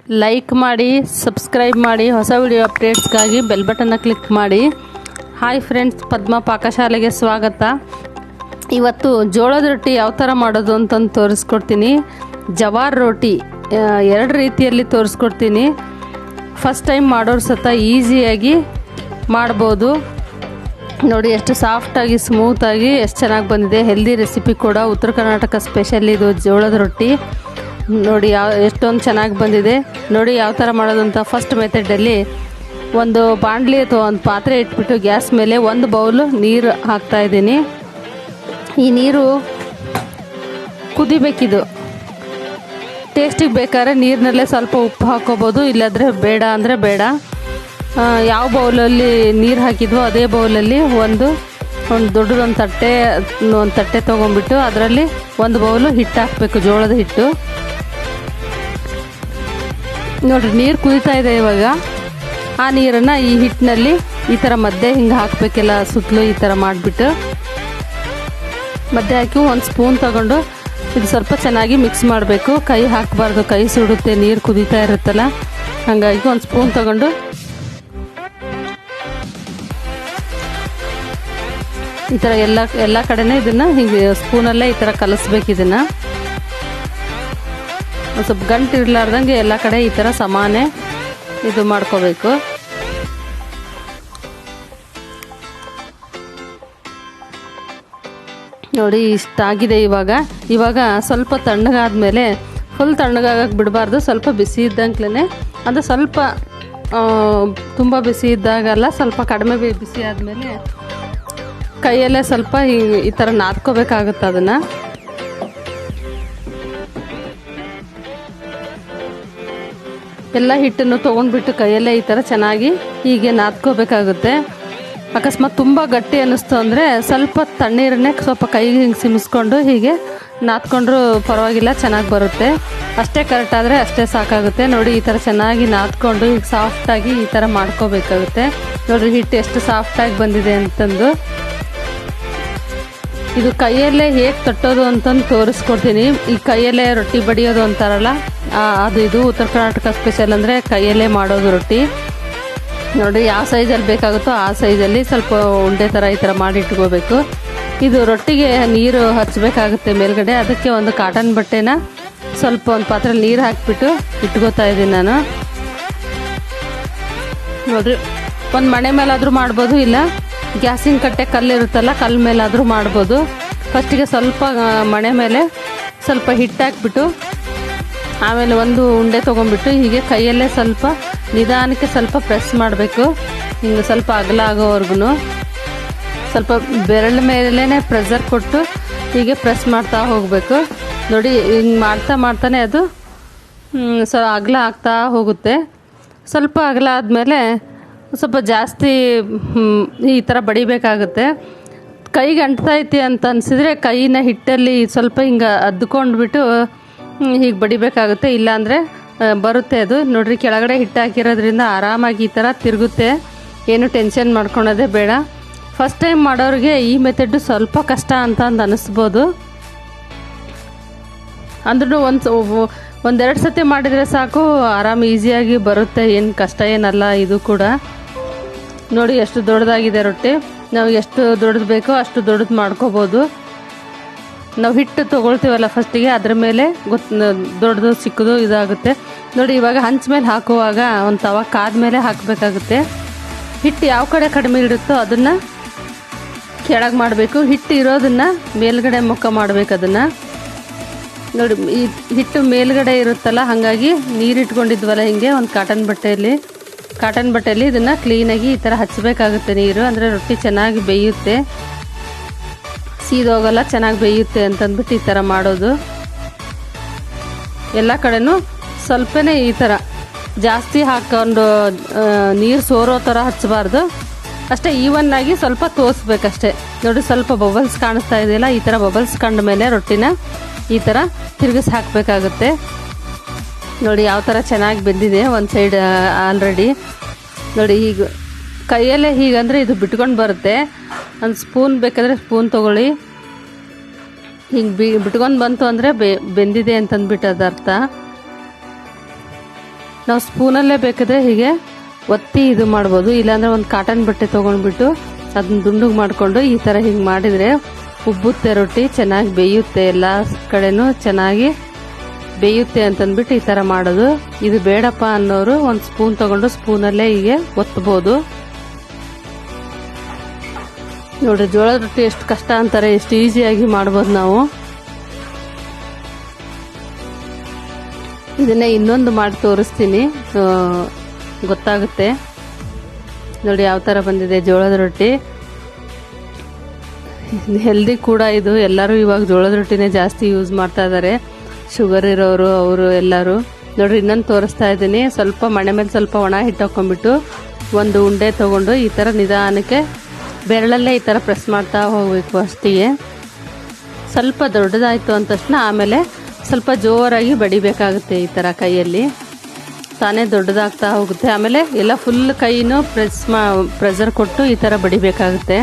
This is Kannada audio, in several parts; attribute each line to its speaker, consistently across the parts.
Speaker 1: ಲೈಕ್ ಮಾಡಿ, ಸಬ್ಸ್ಕ್ರೈಬ್ ಮಾಡಿ. ಹೊಸ ವಿಡಿಯೋ ಅಪ್ಡೇಟ್ಸ್ಗಾಗಿ ಬೆಲ್ ಬಟನ್ನ ಕ್ಲಿಕ್ ಮಾಡಿ. ಹಾಯ್ ಫ್ರೆಂಡ್ಸ್, ಪದ್ಮ ಪಾಕಶಾಲೆಗೆ ಸ್ವಾಗತ. ಇವತ್ತು ಜೋಳದ ರೊಟ್ಟಿ ಯಾವ ಥರ ಮಾಡೋದು ಅಂತಂದು ತೋರಿಸ್ಕೊಡ್ತೀನಿ. ಜವಾರ್ ರೋಟಿ ಎರಡು ರೀತಿಯಲ್ಲಿ ತೋರಿಸ್ಕೊಡ್ತೀನಿ. ಫಸ್ಟ್ ಟೈಮ್ ಮಾಡೋರು ಸತ ಈಸಿಯಾಗಿ ಮಾಡ್ಬೋದು. ನೋಡಿ ಎಷ್ಟು ಸಾಫ್ಟಾಗಿ ಸ್ಮೂತಾಗಿ ಎಷ್ಟು ಚೆನ್ನಾಗಿ ಬಂದಿದೆ. ಹೆಲ್ದಿ ರೆಸಿಪಿ ಕೂಡ, ಉತ್ತರ ಕರ್ನಾಟಕ ಸ್ಪೆಷಲ್ ಇದು ಜೋಳದ ರೊಟ್ಟಿ. ನೋಡಿ ಎಷ್ಟೊಂದು ಚೆನ್ನಾಗಿ ಬಂದಿದೆ. ನೋಡಿ ಯಾವ ಥರ ಮಾಡೋದು ಅಂತ. ಫಸ್ಟ್ ಮೆಥಡಲ್ಲಿ ಒಂದು ಬಾಣಲಿ ಅಥವಾ ಒಂದು ಪಾತ್ರೆ ಇಟ್ಬಿಟ್ಟು ಗ್ಯಾಸ್ ಮೇಲೆ ಒಂದು ಬೌಲು ನೀರು ಹಾಕ್ತಾಯಿದ್ದೀನಿ. ಈ ನೀರು ಕುದಿಬೇಕಿದು. ಟೇಸ್ಟಿಗೆ ಬೇಕಾದ್ರೆ ನೀರಿನಲ್ಲೇ ಸ್ವಲ್ಪ ಉಪ್ಪು ಹಾಕ್ಕೋಬೋದು, ಇಲ್ಲಾಂದರೆ ಬೇಡ ಅಂದರೆ ಬೇಡ. ಯಾವ ಬೌಲಲ್ಲಿ ನೀರು ಹಾಕಿದ್ವೋ ಅದೇ ಬೌಲಲ್ಲಿ ಒಂದು ದೊಡ್ಡದೊಂದು ತಟ್ಟೆ ತೊಗೊಂಡ್ಬಿಟ್ಟು ಅದರಲ್ಲಿ ಒಂದು ಬೌಲು ಹಿಟ್ಟು ಹಾಕಬೇಕು, ಜೋಳದ ಹಿಟ್ಟು. ನೋಡಿರಿ ನೀರು ಕುದೀತಾ ಇದೆ ಇವಾಗ. ಆ ನೀರನ್ನು ಈ ಹಿಟ್ಟಿನಲ್ಲಿ ಈ ಥರ ಮಧ್ಯೆ ಹಿಂಗೆ ಹಾಕಬೇಕೆಲ್ಲ ಸುತ್ತಲೂ ಈ ಥರ ಮಾಡಿಬಿಟ್ಟು ಮಧ್ಯೆ ಹಾಕಿ ಒಂದು ಸ್ಪೂನ್ ತಗೊಂಡು ಇದು ಸ್ವಲ್ಪ ಚೆನ್ನಾಗಿ ಮಿಕ್ಸ್ ಮಾಡಬೇಕು. ಕೈ ಹಾಕಬಾರ್ದು, ಕೈ ಸುಡುತ್ತೆ, ನೀರು ಕುದೀತಾ ಇರುತ್ತಲ್ಲ. ಹಾಗಾಗಿ ಒಂದು ಸ್ಪೂನ್ ತಗೊಂಡು ಈ ಥರ ಎಲ್ಲ ಕಡೆನೇ ಇದನ್ನು ಹೀಗೆ ಸ್ಪೂನಲ್ಲೇ ಈ ಥರ ಕಲಿಸ್ಬೇಕು. ಇದನ್ನು ಒಂದು ಸ್ವಲ್ಪ ಗಂಟು ಇರಲಾರ್ದಂಗೆ ಎಲ್ಲ ಕಡೆ ಈ ಥರ ಸಮಾನೆ ಇದು ಮಾಡ್ಕೋಬೇಕು. ನೋಡಿ ಇಷ್ಟಾಗಿದೆ. ಇವಾಗ ಸ್ವಲ್ಪ ತಣ್ಣಗಾದ್ಮೇಲೆ, ಫುಲ್ ತಣ್ಣಗಾಗಕ್ಕೆ ಬಿಡಬಾರ್ದು. ಸ್ವಲ್ಪ ಬಿಸಿ ಇದ್ದಂಗ್ಲೇ, ಅಂದರೆ ಸ್ವಲ್ಪ ತುಂಬ ಬಿಸಿ ಇದ್ದಾಗಲ್ಲ, ಸ್ವಲ್ಪ ಕಡಿಮೆ ಬಿಸಿ ಆದಮೇಲೆ ಕೈಯಲ್ಲೇ ಸ್ವಲ್ಪ ಈ ಥರ ನಾದ್ಕೋಬೇಕಾಗುತ್ತೆ. ಅದನ್ನು ಎಲ್ಲ ಹಿಟ್ಟನ್ನು ತೊಗೊಂಡ್ಬಿಟ್ಟು ಕೈಯಲ್ಲೇ ಈ ಥರ ಚೆನ್ನಾಗಿ ಹೀಗೆ ನಾದ್ಕೋಬೇಕಾಗುತ್ತೆ. ಅಕಸ್ಮಾತ್ ತುಂಬ ಗಟ್ಟಿ ಅನ್ನಿಸ್ತು ಅಂದರೆ ಸ್ವಲ್ಪ ತಣ್ಣೀರನ್ನೇ ಸ್ವಲ್ಪ ಕೈಗೆ ಹಿಂಗೆ ಸಿಮಿಸ್ಕೊಂಡು ಹೀಗೆ ನಾದ್ಕೊಂಡ್ರೂ ಪರವಾಗಿಲ್ಲ, ಚೆನ್ನಾಗಿ ಬರುತ್ತೆ. ಅಷ್ಟೇ ಕರೆಕ್ಟ್ ಆದರೆ ಅಷ್ಟೇ ಸಾಕಾಗುತ್ತೆ. ನೋಡಿ ಈ ಥರ ಚೆನ್ನಾಗಿ ನಾದ್ಕೊಂಡು ಈಗ ಸಾಫ್ಟಾಗಿ ಈ ಥರ ಮಾಡ್ಕೋಬೇಕಾಗುತ್ತೆ. ನೋಡಿರಿ ಹಿಟ್ಟು ಎಷ್ಟು ಸಾಫ್ಟಾಗಿ ಬಂದಿದೆ ಅಂತಂದು. ಇದು ಕೈಯಲ್ಲೇ ಹೇಗೆ ತಟ್ಟೋದು ಅಂತಂದು ತೋರಿಸ್ಕೊಡ್ತೀನಿ. ಈ ಕೈಯಲ್ಲೇ ರೊಟ್ಟಿ ಬಡಿಯೋದು ಅಂತಾರಲ್ಲ, ಇದು ಉತ್ತರ ಕರ್ನಾಟಕ ಸ್ಪೆಷಲ್, ಅಂದರೆ ಕೈಯಲ್ಲೇ ಮಾಡೋದು ರೊಟ್ಟಿ. ನೋಡಿ ಯಾವ ಸೈಜಲ್ಲಿ ಬೇಕಾಗುತ್ತೋ ಆ ಸೈಜಲ್ಲಿ ಸ್ವಲ್ಪ ಉಂಡೆ ಥರ ಈ ಥರ ಮಾಡಿ ಇಟ್ಕೋಬೇಕು. ಇದು ರೊಟ್ಟಿಗೆ ನೀರು ಹಚ್ಚಬೇಕಾಗುತ್ತೆ ಮೇಲ್ಗಡೆ. ಅದಕ್ಕೆ ಒಂದು ಕಾಟನ್ ಬಟ್ಟೆನ ಸ್ವಲ್ಪ ಒಂದು ಪಾತ್ರೆಯಲ್ಲಿ ನೀರು ಹಾಕಿಬಿಟ್ಟು ಇಟ್ಕೋತಾ ಇದ್ದೀನಿ ನಾನು. ನೋಡಿರಿ, ಒಂದು ಮಣೆ ಮೇಲಾದರೂ ಮಾಡ್ಬೋದು, ಇಲ್ಲ ಗ್ಯಾಸಿನ ಕಟ್ಟೆ ಕಲ್ಲಿರುತ್ತಲ್ಲ, ಕಲ್ಲು ಮೇಲಾದರೂ ಮಾಡ್ಬೋದು. ಫಸ್ಟಿಗೆ ಸ್ವಲ್ಪ ಮಣೆ ಮೇಲೆ ಸ್ವಲ್ಪ ಹಿಟ್ಟು ಹಾಕ್ಬಿಟ್ಟು ಆಮೇಲೆ ಒಂದು ಉಂಡೆ ತೊಗೊಂಡ್ಬಿಟ್ಟು ಹೀಗೆ ಕೈಯಲ್ಲೇ ಸ್ವಲ್ಪ ನಿಧಾನಕ್ಕೆ ಸ್ವಲ್ಪ ಪ್ರೆಸ್ ಮಾಡಬೇಕು. ಹಿಂಗೆ ಸ್ವಲ್ಪ ಅಗಲ ಆಗೋವರೆಗೂ ಸ್ವಲ್ಪ ಬೆರಳ ಮೇಲೇ ಪ್ರೆಷರ್ ಕೊಟ್ಟು ಹೀಗೆ ಪ್ರೆಸ್ ಮಾಡ್ತಾ ಹೋಗಬೇಕು. ನೋಡಿ ಹಿಂಗೆ ಮಾಡ್ತಾನೆ ಅದು ಅಗಲ ಆಗ್ತಾ ಹೋಗುತ್ತೆ. ಸ್ವಲ್ಪ ಅಗಲ ಆದಮೇಲೆ ಸ್ವಲ್ಪ ಜಾಸ್ತಿ ಈ ಥರ ಬಡಿಬೇಕಾಗುತ್ತೆ. ಕೈಗೆ ಅಂಟ್ತೈತಿ ಅಂತ ಅನಿಸಿದರೆ ಕೈನ ಹಿಟ್ಟಲ್ಲಿ ಸ್ವಲ್ಪ ಹಿಂಗೆ ಅದ್ದುಕೊಂಡ್ಬಿಟ್ಟು ಹೀಗೆ ಬಡಿಬೇಕಾಗುತ್ತೆ. ಇಲ್ಲಾಂದರೆ ಬರುತ್ತೆ ಅದು. ನೋಡಿರಿ ಕೆಳಗಡೆ ಹಿಟ್ಟು ಹಾಕಿರೋದ್ರಿಂದ ಆರಾಮಾಗಿ ಈ ಥರ ತಿರುಗುತ್ತೆ. ಏನು ಟೆನ್ಷನ್ ಮಾಡ್ಕೊಳೋದೇ ಬೇಡ. ಫಸ್ಟ್ ಟೈಮ್ ಮಾಡೋರಿಗೆ ಈ ಮೆಥಡ್ ಸ್ವಲ್ಪ ಕಷ್ಟ ಅಂತ ಅನ್ನಿಸ್ಬೋದು. ಅಂದ್ರೂ ಒಂದೆರಡು ಸತಿ ಮಾಡಿದರೆ ಸಾಕು, ಆರಾಮ ಈಸಿಯಾಗಿ ಬರುತ್ತೆ. ಏನು ಕಷ್ಟ ಏನಲ್ಲ ಇದು ಕೂಡ. ನೋಡಿ ಎಷ್ಟು ದೊಡ್ಡದಾಗಿದೆ ರೊಟ್ಟಿ. ನಾವು ಎಷ್ಟು ದೊಡ್ಡದು ಬೇಕೋ ಅಷ್ಟು ದೊಡ್ಡದು ಮಾಡ್ಕೋಬೋದು. ನಾವು ಹಿಟ್ಟು ತೊಗೊಳ್ತೀವಲ್ಲ ಫಸ್ಟಿಗೆ, ಅದ್ರ ಮೇಲೆ ದೊಡ್ಡದು ಚಿಕ್ಕದು ಇದಾಗುತ್ತೆ. ನೋಡಿ ಇವಾಗ ಹಂಚ ಮೇಲೆ ಹಾಕುವಾಗ ಒಂದು ತವ ಕಾದ್ಮೇಲೆ ಹಾಕಬೇಕಾಗುತ್ತೆ. ಹಿಟ್ಟು ಯಾವ ಕಡೆ ಕಡಿಮೆ ಇರುತ್ತೋ ಅದನ್ನು ಕೆಳಗೆ ಮಾಡಬೇಕು. ಹಿಟ್ಟು ಇರೋದನ್ನು ಮೇಲ್ಗಡೆ ಮುಖ ಮಾಡಬೇಕು. ಅದನ್ನು ನೋಡಿ ಈ ಹಿಟ್ಟು ಮೇಲ್ಗಡೆ ಇರುತ್ತಲ್ಲ, ಹಾಗಾಗಿ ನೀರು ಇಟ್ಕೊಂಡಿದ್ವಲ್ಲ ಹಿಂಗೆ ಒಂದು ಕಾಟನ್ ಬಟ್ಟೆಯಲ್ಲಿ ಇದನ್ನು ಕ್ಲೀನಾಗಿ ಈ ಥರ ಹಚ್ಚಬೇಕಾಗುತ್ತೆ ನೀರು. ಅಂದರೆ ರೊಟ್ಟಿ ಚೆನ್ನಾಗಿ ಬೇಯುತ್ತೆ, ಸೀದೋಗಲ್ಲ, ಚೆನ್ನಾಗಿ ಬೇಯುತ್ತೆ ಅಂತಂದ್ಬಿಟ್ಟು ಈ ಥರ ಮಾಡೋದು. ಎಲ್ಲ ಕಡೆನೂ ಸ್ವಲ್ಪನೇ ಈ ಥರ ಜಾಸ್ತಿ ಹಾಕ್ಕೊಂಡು ನೀರು ಸೋರೋ ಥರ ಹಚ್ಚಬಾರ್ದು. ಅಷ್ಟೇ ಈವನ್ನಾಗಿ ಸ್ವಲ್ಪ ತೋರಿಸ್ಬೇಕಷ್ಟೆ. ನೋಡಿ ಸ್ವಲ್ಪ ಬಬಲ್ಸ್ ಕಾಣಿಸ್ತಾ ಇದೆಯಲ್ಲ, ಈ ಥರ ಬಬಲ್ಸ್ ಕಂಡ ಮೇಲೆ ರೊಟ್ಟಿನ ಈ ಥರ ತಿರುಗಿಸಿ ಹಾಕಬೇಕಾಗುತ್ತೆ. ನೋಡಿ ಯಾವ ಥರ ಚೆನ್ನಾಗಿ ಬೆಂದಿದೆ ಒಂದು ಸೈಡ್ ಆಲ್ರೆಡಿ. ನೋಡಿ ಹೀಗೆ ಕೈಯಲ್ಲೇ ಹೀಗಂದರೆ ಇದು ಬಿಟ್ಕೊಂಡು ಬರುತ್ತೆ. ಒಂದು ಸ್ಪೂನ್ ಬೇಕಾದರೆ ಸ್ಪೂನ್ ತೊಗೊಳ್ಳಿ. ಹಿಂಗೆ ಬಿಟ್ಕೊಂಡು ಬಂತು ಅಂದರೆ ಬೆಂದಿದೆ ಅಂತಂದ್ಬಿಟ್ಟು ಅದು ಅರ್ಥ. ನಾವು ಸ್ಪೂನಲ್ಲೇ ಬೇಕಾದರೆ ಹೀಗೆ ಒತ್ತಿ ಇದು ಮಾಡ್ಬೋದು, ಇಲ್ಲಾಂದರೆ ಒಂದು ಕಾಟನ್ ಬಟ್ಟೆ ತೊಗೊಂಡ್ಬಿಟ್ಟು ಅದನ್ನ ದುಂಡುಗೆ ಮಾಡಿಕೊಂಡು ಈ ಥರ ಹಿಂಗೆ ಮಾಡಿದರೆ ಉಬ್ಬುತ್ತೆ ರೊಟ್ಟಿ, ಚೆನ್ನಾಗಿ ಬೇಯುತ್ತೆ, ಎಲ್ಲ ಕಡೆನೂ ಚೆನ್ನಾಗಿ ಬೇಯುತ್ತೆ ಅಂತಂದ್ಬಿಟ್ಟು ಈ ಥರ ಮಾಡೋದು. ಇದು ಬೇಡಪ್ಪ ಅನ್ನೋರು ಒಂದು ಸ್ಪೂನ್ ತೊಗೊಂಡು ಸ್ಪೂನಲ್ಲೇ ಹೀಗೆ ಒತ್ಬೋದು. ನೋಡ್ರಿ ಜೋಳದ ರೊಟ್ಟಿ ಎಷ್ಟು ಕಷ್ಟ ಅಂತಾರೆ, ಎಷ್ಟು ಈಸಿಯಾಗಿ ಮಾಡ್ಬೋದು ನಾವು. ಇದನ್ನ ಇನ್ನೊಂದು ಮಾಡಿ ತೋರಿಸ್ತೀನಿ, ಗೊತ್ತಾಗುತ್ತೆ ನೋಡಿ ಯಾವ ಥರ ಬಂದಿದೆ ಜೋಳದ ರೊಟ್ಟಿ. ಹೆಲ್ದಿ ಕೂಡ ಇದು, ಎಲ್ಲರೂ ಇವಾಗ ಜೋಳದ ರೊಟ್ಟಿನೇ ಜಾಸ್ತಿ ಯೂಸ್ ಮಾಡ್ತಾ ಇದ್ದಾರೆ, ಶುಗರ್ ಇರೋರು ಅವರು ಎಲ್ಲರೂ. ನೋಡ್ರಿ ಇನ್ನೊಂದು ತೋರಿಸ್ತಾ ಇದ್ದೀನಿ. ಸ್ವಲ್ಪ ಮಣೆ ಮೇಲೆ ಸ್ವಲ್ಪ ಒಣ ಹಿಟ್ಟು ಹಾಕ್ಕೊಂಡ್ಬಿಟ್ಟು ಒಂದು ಉಂಡೆ ತೊಗೊಂಡು ಈ ಥರ ನಿಧಾನಕ್ಕೆ ಬೆರಳಲ್ಲೇ ಈ ಥರ ಪ್ರೆಸ್ ಮಾಡ್ತಾ ಹೋಗಬೇಕು ಅಷ್ಟಿಗೆ. ಸ್ವಲ್ಪ ದೊಡ್ಡದಾಯಿತು ಅಂದ ತಕ್ಷಣ ಆಮೇಲೆ ಸ್ವಲ್ಪ ಜೋರಾಗಿ ಬಡಿಬೇಕಾಗುತ್ತೆ ಈ ಥರ ಕೈಯಲ್ಲಿ, ತಾನೇ ದೊಡ್ಡದಾಗ್ತಾ ಹೋಗುತ್ತೆ. ಆಮೇಲೆ ಎಲ್ಲ ಫುಲ್ ಕೈನೂ ಪ್ರೆಷರ್ ಕೊಟ್ಟು ಈ ಥರ ಬಡಿಬೇಕಾಗುತ್ತೆ.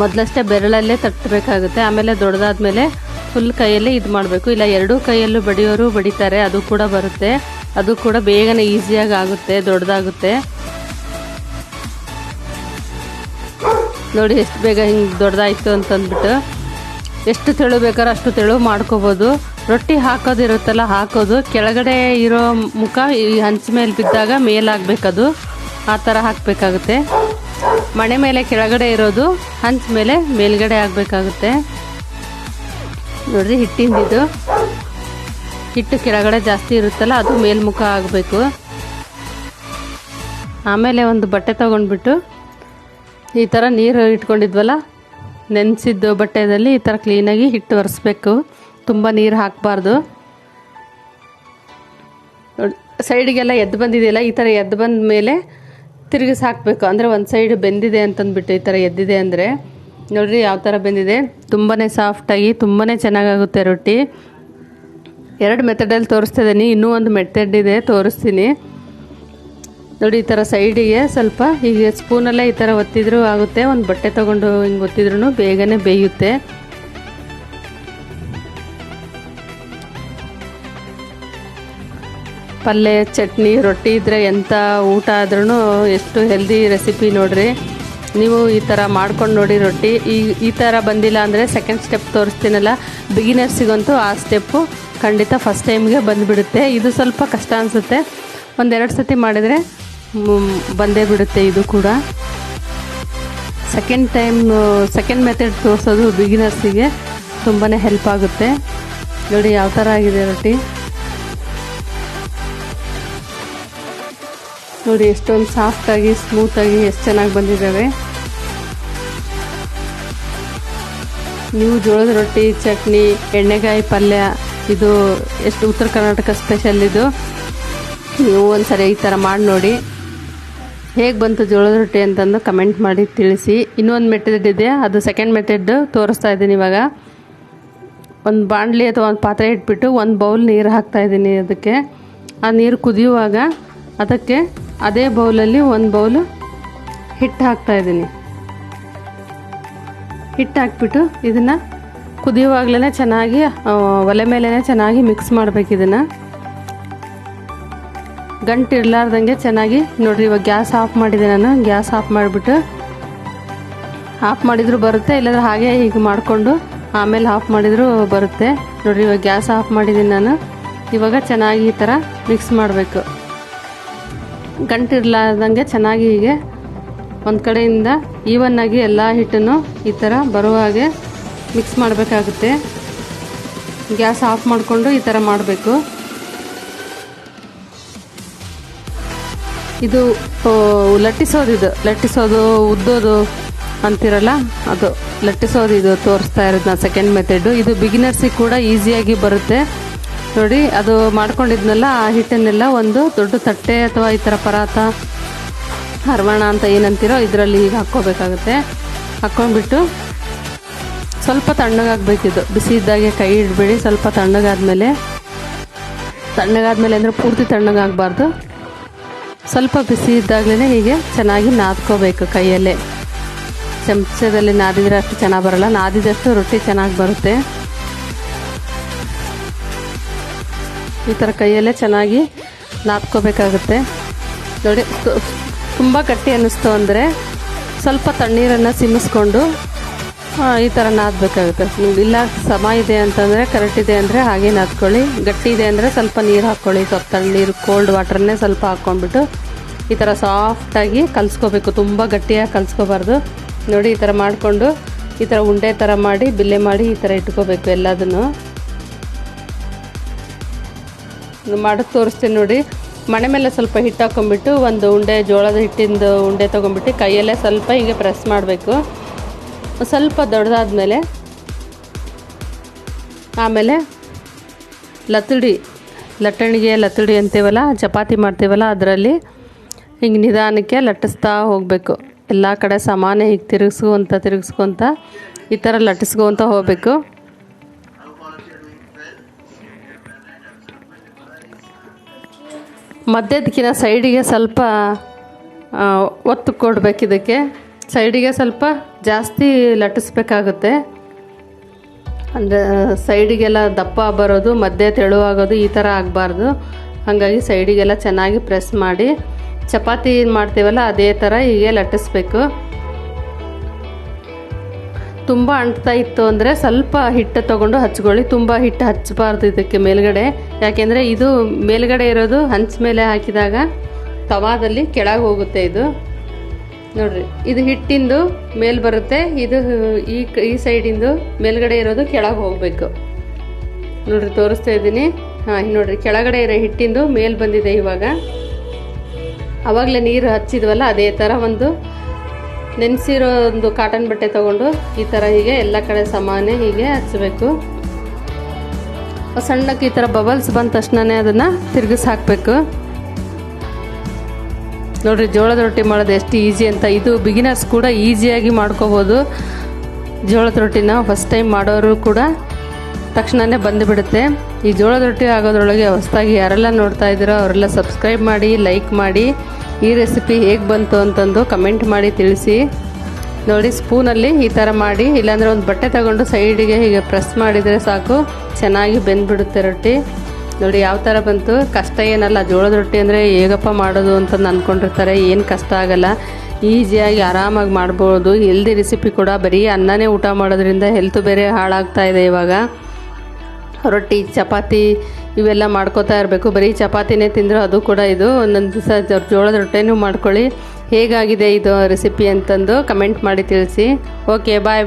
Speaker 1: ಮೊದಲಷ್ಟೇ ಬೆರಳಲ್ಲೇ ತಟ್ಟಬೇಕಾಗುತ್ತೆ, ಆಮೇಲೆ ದೊಡ್ಡದಾದ್ಮೇಲೆ ಫುಲ್ ಕೈಯಲ್ಲೇ ಇದು ಮಾಡಬೇಕು. ಇಲ್ಲ ಎರಡೂ ಕೈಯಲ್ಲೂ ಬಡಿಯೋರು ಬಡಿತಾರೆ, ಅದು ಕೂಡ ಬರುತ್ತೆ, ಅದು ಕೂಡ ಬೇಗನೆ ಈಸಿಯಾಗಿ ಆಗುತ್ತೆ, ದೊಡ್ಡದಾಗುತ್ತೆ. ನೋಡಿ ಎಷ್ಟು ಬೇಗ ಹಿಂಗೆ ದೊಡ್ಡದಾಯಿತು ಅಂತಂದ್ಬಿಟ್ಟು. ಎಷ್ಟು ತೆಳು ಬೇಕಾದ್ರೆ ಅಷ್ಟು ತೆಳು ಮಾಡ್ಕೋಬೋದು. ರೊಟ್ಟಿ ಹಾಕೋದಿರುತ್ತಲ್ಲ, ಹಾಕೋದು ಕೆಳಗಡೆ ಇರೋ ಮುಖ ಈ ಹಂಚ ಮೇಲೆ ಬಿದ್ದಾಗ ಮೇಲಾಗಬೇಕದು, ಆ ಥರ ಹಾಕಬೇಕಾಗುತ್ತೆ. ಮಣೆ ಮೇಲೆ ಕೆಳಗಡೆ ಇರೋದು ಹಂಚ ಮೇಲೆ ಮೇಲ್ಗಡೆ ಆಗಬೇಕಾಗುತ್ತೆ. ನೋಡಿರಿ ಹಿಟ್ಟಿಂದಿದು ಹಿಟ್ಟು ಕೆಳಗಡೆ ಜಾಸ್ತಿ ಇರುತ್ತಲ್ಲ ಅದು ಮೇಲ್ಮುಖ ಆಗಬೇಕು. ಆಮೇಲೆ ಒಂದು ಬಟ್ಟೆ ತೊಗೊಂಡ್ಬಿಟ್ಟು ಈ ಥರ ನೀರು ಇಟ್ಕೊಂಡಿದ್ವಲ್ಲ ನೆನೆಸಿದ್ದು ಬಟ್ಟೆದಲ್ಲಿ ಈ ಥರ ಕ್ಲೀನಾಗಿ ಹಿಟ್ಟು ಒರೆಸ್ಬೇಕು, ತುಂಬ ನೀರು ಹಾಕಬಾರ್ದು. ಸೈಡಿಗೆಲ್ಲ ಎದ್ದು ಬಂದಿದೆಯಲ್ಲ, ಈ ಥರ ಎದ್ದು ಬಂದ ಮೇಲೆ ತಿರುಗಿಸಿ ಹಾಕಬೇಕು. ಅಂದರೆ ಒಂದು ಸೈಡ್ ಬೆಂದಿದೆ ಅಂತಂದ್ಬಿಟ್ಟು ಈ ಥರ ಎದ್ದಿದೆ ಅಂದರೆ ನೋಡಿರಿ ಯಾವ ಥರ ಬೆಂದಿದೆ, ತುಂಬಾ ಸಾಫ್ಟಾಗಿ ತುಂಬಾ ಚೆನ್ನಾಗಾಗುತ್ತೆ ರೊಟ್ಟಿ. 2 ಮೆಥಡಲ್ಲಿ ತೋರಿಸ್ತಾ ಇದ್ದೀನಿ, ಇನ್ನೂ ಒಂದು ಮೆಥಡ್ ಇದೆ ತೋರಿಸ್ತೀನಿ ನೋಡಿ. ಈ ಥರ ಸೈಡಿಗೆ ಸ್ವಲ್ಪ ಹೀಗೆ ಸ್ಪೂನಲ್ಲೇ ಈ ಥರ ಒತ್ತಿದ್ರೂ ಆಗುತ್ತೆ, ಒಂದು ಬಟ್ಟೆ ತೊಗೊಂಡು ಹಿಂಗೆ ಒತ್ತಿದ್ರೂ ಬೇಗನೆ ಬೇಯುತ್ತೆ. ಪಲ್ಯ ಚಟ್ನಿ ರೊಟ್ಟಿ ಇದ್ದರೆ ಎಂಥ ಊಟ ಆದ್ರೂ ಎಷ್ಟು ಹೆಲ್ದಿ ರೆಸಿಪಿ ನೋಡಿರಿ. ನೀವು ಈ ಥರ ಮಾಡ್ಕೊಂಡು ನೋಡಿ ರೊಟ್ಟಿ. ಈ ಥರ ಬಂದಿಲ್ಲ ಅಂದರೆ ಸೆಕೆಂಡ್ ಸ್ಟೆಪ್ ತೋರಿಸ್ತೀನಲ್ಲ, ಬಿಗಿನರ್ಸಿಗಂತೂ ಆ ಸ್ಟೆಪ್ಪು ಖಂಡಿತ ಫಸ್ಟ್ ಟೈಮ್ಗೆ ಬಂದುಬಿಡುತ್ತೆ. ಇದು ಸ್ವಲ್ಪ ಕಷ್ಟ ಅನಿಸುತ್ತೆ, 1-2 ಸತಿ ಮಾಡಿದರೆ ಬಂದೇ ಬಿಡುತ್ತೆ ಇದು ಕೂಡ. ಸೆಕೆಂಡ್ ಮೆಥಡ್ ತೋರಿಸೋದು ಬಿಗಿನರ್ಸಿಗೆ ತುಂಬಾ ಹೆಲ್ಪ್ ಆಗುತ್ತೆ. ನೋಡಿ ಯಾವ ಥರ ಆಗಿದೆ ರೊಟ್ಟಿ, ನೋಡಿ ಎಷ್ಟೊಂದು ಸಾಫ್ಟಾಗಿ ಸ್ಮೂತಾಗಿ ಎಷ್ಟು ಚೆನ್ನಾಗಿ ಬಂದಿದ್ದಾವೆ. ನೀವು ಜೋಳದ ರೊಟ್ಟಿ ಚಟ್ನಿ ಎಣ್ಣೆಗಾಯಿ ಪಲ್ಯ ಇದು ಎಷ್ಟು ಉತ್ತರ ಕರ್ನಾಟಕ ಸ್ಪೆಷಲ್ ಇದು. ನೀವು ಒಂದ್ಸರಿ ಈ ಥರ ಮಾಡಿ ನೋಡಿ, ಹೇಗೆ ಬಂತು ಜೋಳದ ರೊಟ್ಟಿ ಅಂತಂದು ಕಮೆಂಟ್ ಮಾಡಿ ತಿಳಿಸಿ. ಇನ್ನೊಂದು ಮೆಥಡ್ ಇದೆ, ಅದು ಸೆಕೆಂಡ್ ಮೆಥಡ್ ತೋರಿಸ್ತಾ ಇದ್ದೀನಿ ಇವಾಗ. ಒಂದು ಬಾಣಲಿ ಅಥವಾ ಒಂದು ಪಾತ್ರೆ ಇಟ್ಬಿಟ್ಟು 1 ಬೌಲ್ ನೀರು ಹಾಕ್ತಾಯಿದ್ದೀನಿ. ಅದಕ್ಕೆ ಆ ನೀರು ಕುದಿಯುವಾಗ ಅದಕ್ಕೆ ಅದೇ ಬೌಲಲ್ಲಿ 1 ಬೌಲು ಹಿಟ್ಟು ಹಾಕ್ತಾಯಿದ್ದೀನಿ. ಹಿಟ್ಟು ಹಾಕ್ಬಿಟ್ಟು ಇದನ್ನು ಕುದಿಯುವಾಗಲೇ ಚೆನ್ನಾಗಿ ಒಲೆ ಮೇಲೇ ಚೆನ್ನಾಗಿ ಮಿಕ್ಸ್ ಮಾಡಬೇಕು. ಇದನ್ನು ಗಂಟು ಇರಲಾರ್ದಂಗೆ ಚೆನ್ನಾಗಿ ನೋಡಿರಿ. ಇವಾಗ ಗ್ಯಾಸ್ ಆಫ್ ಮಾಡಿದೆ ನಾನು, ಗ್ಯಾಸ್ ಆಫ್ ಮಾಡಿಬಿಟ್ಟು ಆಫ್ ಮಾಡಿದರೂ ಬರುತ್ತೆ, ಇಲ್ಲಾಂದ್ರೆ ಹಾಗೆ ಹೀಗೆ ಮಾಡಿಕೊಂಡು ಆಮೇಲೆ ಆಫ್ ಮಾಡಿದರೂ ಬರುತ್ತೆ. ನೋಡಿರಿ ಇವಾಗ ಗ್ಯಾಸ್ ಆಫ್ ಮಾಡಿದ್ದೀನಿ ನಾನು. ಇವಾಗ ಚೆನ್ನಾಗಿ ಈ ಥರ ಮಿಕ್ಸ್ ಮಾಡಬೇಕು, ಗಂಟು ಇರಲಾರ್ದಂಗೆ ಚೆನ್ನಾಗಿ ಹೀಗೆ ಒಂದು ಕಡೆಯಿಂದ ಈವನ್ನಾಗಿ ಎಲ್ಲ ಹಿಟ್ಟನ್ನು ಈ ಥರ ಬರುವ ಹಾಗೆ ಮಿಕ್ಸ್ ಮಾಡಬೇಕಾಗುತ್ತೆ. ಗ್ಯಾಸ್ ಆಫ್ ಮಾಡಿಕೊಂಡು ಈ ಥರ ಮಾಡಬೇಕು. ಇದು ಲಟ್ಟಿಸೋದು ಉದ್ದೋದು ಅಂತಿರಲ್ಲ, ಅದು ಲಟ್ಟಿಸೋದು. ಇದು ತೋರಿಸ್ತಾ ಇರೋದು ನಾನು ಸೆಕೆಂಡ್ ಮೆಥಡು. ಇದು ಬಿಗಿನರ್ಸಿಗೆ ಕೂಡ ಈಸಿಯಾಗಿ ಬರುತ್ತೆ ನೋಡಿ. ಅದು ಮಾಡ್ಕೊಂಡಿದ್ನಲ್ಲ ಆ ಹಿಟ್ಟನ್ನೆಲ್ಲ ಒಂದು ದೊಡ್ಡ ತಟ್ಟೆ ಅಥವಾ ಈ ಥರ ಪರಾತ ಹರವಣ ಅಂತ ಏನಂತೀರೋ ಇದರಲ್ಲಿ ಈಗ ಹಾಕ್ಕೋಬೇಕಾಗುತ್ತೆ. ಹಾಕ್ಕೊಂಡ್ಬಿಟ್ಟು ಸ್ವಲ್ಪ ತಣ್ಣಗಾಗಬೇಕಿದು, ಬಿಸಿ ಇದ್ದಾಗೆ ಕೈ ಇಡಬೇಡಿ. ಸ್ವಲ್ಪ ತಣ್ಣಗಾದ್ಮೇಲೆ ಅಂದರೆ ಪೂರ್ತಿ ತಣ್ಣಗಾಗಬಾರ್ದು, ಸ್ವಲ್ಪ ಬಿಸಿ ಇದ್ದಾಗಲೇ ಹೀಗೆ ಚೆನ್ನಾಗಿ ನಾದ್ಕೋಬೇಕು ಕೈಯಲ್ಲೇ. ಚಮಚದಲ್ಲಿ ನಾದಿದ್ರೆ ಅಷ್ಟು ಚೆನ್ನಾಗಿ ಬರಲ್ಲ, ನಾದಿದಷ್ಟು ರೊಟ್ಟಿ ಚೆನ್ನಾಗಿ ಬರುತ್ತೆ. ಈ ಥರ ಕೈಯಲ್ಲೇ ಚೆನ್ನಾಗಿ ನಾದ್ಕೋಬೇಕಾಗುತ್ತೆ. ನೋಡಿ ತುಂಬ ಗಟ್ಟಿ ಅನ್ನಿಸ್ತು ಅಂದರೆ ಸ್ವಲ್ಪ ತಣ್ಣೀರನ್ನು ಸಿಮ್ಮಿಸ್ಕೊಂಡು ಈ ಥರ ನಾದಬೇಕಾಗುತ್ತೆ. ಇಲ್ಲ ಸಮ ಇದೆ ಅಂತಂದರೆ, ಕರೆಕ್ಟ್ ಇದೆ ಅಂದರೆ ಹಾಗೆ ನಾದ್ಕೊಳ್ಳಿ. ಗಟ್ಟಿ ಇದೆ ಅಂದರೆ ಸ್ವಲ್ಪ ನೀರು ಹಾಕ್ಕೊಳ್ಳಿ, ಸ್ವಲ್ಪ ತಣ್ಣೀರು ಕೋಲ್ಡ್ ವಾಟ್ರನ್ನೇ ಸ್ವಲ್ಪ ಹಾಕ್ಕೊಂಡ್ಬಿಟ್ಟು ಈ ಥರ ಸಾಫ್ಟಾಗಿ ಕಲಿಸ್ಕೋಬೇಕು. ತುಂಬ ಗಟ್ಟಿಯಾಗಿ ಕಲಿಸ್ಕೋಬಾರ್ದು. ನೋಡಿ ಈ ಥರ ಮಾಡಿಕೊಂಡು ಈ ಥರ ಉಂಡೆ ಥರ ಮಾಡಿ ಬಿಲ್ಲೆ ಮಾಡಿ ಈ ಥರ ಇಟ್ಕೋಬೇಕು. ಎಲ್ಲದನ್ನು ಮಾಡೋದು ತೋರಿಸ್ತೀನಿ ನೋಡಿ. ಮಣೆ ಮೇಲೆ ಸ್ವಲ್ಪ ಹಿಟ್ಟು ಹಾಕ್ಕೊಂಬಿಟ್ಟು ಒಂದು ಉಂಡೆ, ಜೋಳದ ಹಿಟ್ಟಿಂದು ಉಂಡೆ ತೊಗೊಂಬಿಟ್ಟು ಕೈಯಲ್ಲೇ ಸ್ವಲ್ಪ ಹೀಗೆ ಪ್ರೆಸ್ ಮಾಡಬೇಕು. ಸ್ವಲ್ಪ ದೊಡ್ಡದಾದ್ಮೇಲೆ ಆಮೇಲೆ ಲಟ್ಟಣಿಗೆ ಅಂತೀವಲ್ಲ, ಚಪಾತಿ ಮಾಡ್ತೀವಲ್ಲ, ಅದರಲ್ಲಿ ಹಿಂಗೆ ನಿಧಾನಕ್ಕೆ ಲಟ್ಟಿಸ್ತಾ ಹೋಗಬೇಕು. ಎಲ್ಲ ಕಡೆ ಸಮಾನ ಹೀಗೆ ತಿರುಗಿಸ್ಕೊಂತ ಈ ಥರ ಲಟ್ಟಿಸ್ಕೊಂತ ಹೋಗಬೇಕು. ಮಧ್ಯದಕ್ಕಿಂತ ಸೈಡಿಗೆ ಸ್ವಲ್ಪ ಒತ್ತು ಕೊಡಬೇಕು. ಇದಕ್ಕೆ ಸೈಡಿಗೆ ಸ್ವಲ್ಪ ಜಾಸ್ತಿ ಲಟ್ಟಿಸ್ಬೇಕಾಗುತ್ತೆ. ಅಂದರೆ ಸೈಡಿಗೆಲ್ಲ ದಪ್ಪ ಬರೋದು, ಮಧ್ಯೆ ತೆಳುವಾಗೋದು ಈ ಥರ ಆಗಬಾರ್ದು. ಹಾಗಾಗಿ ಸೈಡಿಗೆಲ್ಲ ಚೆನ್ನಾಗಿ ಪ್ರೆಸ್ ಮಾಡಿ ಚಪಾತಿ ಮಾಡ್ತೀವಲ್ಲ ಅದೇ ಥರ ಹೀಗೆ ಲಟ್ಟಿಸ್ಬೇಕು. ತುಂಬ ಅಂಟ್ತಾ ಇತ್ತು ಅಂದರೆ ಸ್ವಲ್ಪ ಹಿಟ್ಟು ತೊಗೊಂಡು ಹಚ್ಕೊಳ್ಳಿ. ತುಂಬ ಹಿಟ್ಟು ಹಚ್ಚಬಾರ್ದು ಇದಕ್ಕೆ ಮೇಲ್ಗಡೆ, ಯಾಕೆಂದರೆ ಇದು ಮೇಲ್ಗಡೆ ಇರೋದು ಹಂಚ ಮೇಲೆ ಹಾಕಿದಾಗ ತವಾದಲ್ಲಿ ಕೆಳಗೆ ಹೋಗುತ್ತೆ. ಇದು ನೋಡ್ರಿ, ಇದು ಹಿಟ್ಟಿಂದು ಮೇಲೆ ಬರುತ್ತೆ, ಇದು ಈ ಸೈಡಿಂದು ಮೇಲ್ಗಡೆ ಇರೋದು ಕೆಳಗೆ ಹೋಗಬೇಕು. ನೋಡ್ರಿ ತೋರಿಸ್ತಾ ಇದ್ದೀನಿ. ನೋಡ್ರಿ ಕೆಳಗಡೆ ಇರೋ ಹಿಟ್ಟಿಂದು ಮೇಲೆ ಬಂದಿದೆ. ಇವಾಗ ಆವಾಗಲೇ ನೀರು ಹಚ್ಚಿದ್ವಲ್ಲ ಅದೇ ಥರ ಒಂದು ನೆನೆಸಿರೋ ಒಂದು ಕಾಟನ್ ಬಟ್ಟೆ ತೊಗೊಂಡು ಈ ಥರ ಹೀಗೆ ಎಲ್ಲ ಕಡೆ ಸಮಾನ ಹೀಗೆ ಹಚ್ಚಬೇಕು. ಸಣ್ಣಕ್ಕೆ ಈ ಥರ ಬಬಲ್ಸ್ ಬಂದ ತಕ್ಷಣವೇ ಅದನ್ನು ತಿರುಗಿಸಿ ಹಾಕಬೇಕು. ನೋಡಿರಿ ಜೋಳದ ರೊಟ್ಟಿ ಮಾಡೋದು ಎಷ್ಟು ಈಸಿ ಅಂತ. ಇದು ಬಿಗಿನರ್ಸ್ ಕೂಡ ಈಸಿಯಾಗಿ ಮಾಡ್ಕೋಬೋದು. ಜೋಳದ ರೊಟ್ಟಿನ ಫಸ್ಟ್ ಟೈಮ್ ಮಾಡೋರು ಕೂಡ ತಕ್ಷಣವೇ ಬಂದುಬಿಡುತ್ತೆ. ಈ ಜೋಳದ ರೊಟ್ಟಿ ಆಗೋದ್ರೊಳಗೆ ಹೊಸದಾಗಿ ಯಾರೆಲ್ಲ ನೋಡ್ತಾ ಇದ್ದೀರೋ ಅವರೆಲ್ಲ ಸಬ್ಸ್ಕ್ರೈಬ್ ಮಾಡಿ, ಲೈಕ್ ಮಾಡಿ. ಈ ರೆಸಿಪಿ ಹೇಗೆ ಬಂತು ಅಂತಂದು ಕಮೆಂಟ್ ಮಾಡಿ ತಿಳಿಸಿ. ನೋಡಿ ಸ್ಪೂನಲ್ಲಿ ಈ ಥರ ಮಾಡಿ, ಇಲ್ಲಾಂದರೆ ಒಂದು ಬಟ್ಟೆ ತಗೊಂಡು ಸೈಡಿಗೆ ಹೀಗೆ ಪ್ರೆಸ್ ಮಾಡಿದರೆ ಸಾಕು, ಚೆನ್ನಾಗಿ ಬೆಂದ್ಬಿಡುತ್ತೆ ರೊಟ್ಟಿ. ನೋಡಿ ಯಾವ ಥರ ಬಂತು. ಕಷ್ಟ ಏನಲ್ಲ. ಜೋಳದ ರೊಟ್ಟಿ ಅಂದರೆ ಹೇಗಪ್ಪ ಮಾಡೋದು ಅಂತ ಅಂದ್ಕೊಂಡಿರ್ತಾರೆ. ಏನು ಕಷ್ಟ ಆಗಲ್ಲ, ಈಸಿಯಾಗಿ ಆರಾಮಾಗಿ ಮಾಡ್ಬೋದು. ಹೆಲ್ದಿ ರೆಸಿಪಿ ಕೂಡ. ಬರೀ ಅನ್ನನೇ ಊಟ ಮಾಡೋದ್ರಿಂದ ಹೆಲ್ತು ಬೇರೆ ಹಾಳಾಗ್ತಾ ಇದೆ ಇವಾಗ. ರೊಟ್ಟಿ ಚಪಾತಿ ಇವೆಲ್ಲ ಮಾಡ್ಕೋತಾ ಇರಬೇಕು. ಬರೀ ಚಪಾತಿನೇ ತಿಂದರೂ ಅದು ಕೂಡ ಇದು. ಒಂದೊಂದು ದಿವಸ ಜೋಳದ ರೊಟ್ಟಿನೂ ಮಾಡ್ಕೊಳ್ಳಿ. ಹೇಗಾಗಿದೆ ಇದು ರೆಸಿಪಿ ಅಂತಂದು ಕಮೆಂಟ್ ಮಾಡಿ ತಿಳಿಸಿ. ಓಕೆ, ಬಾಯ್.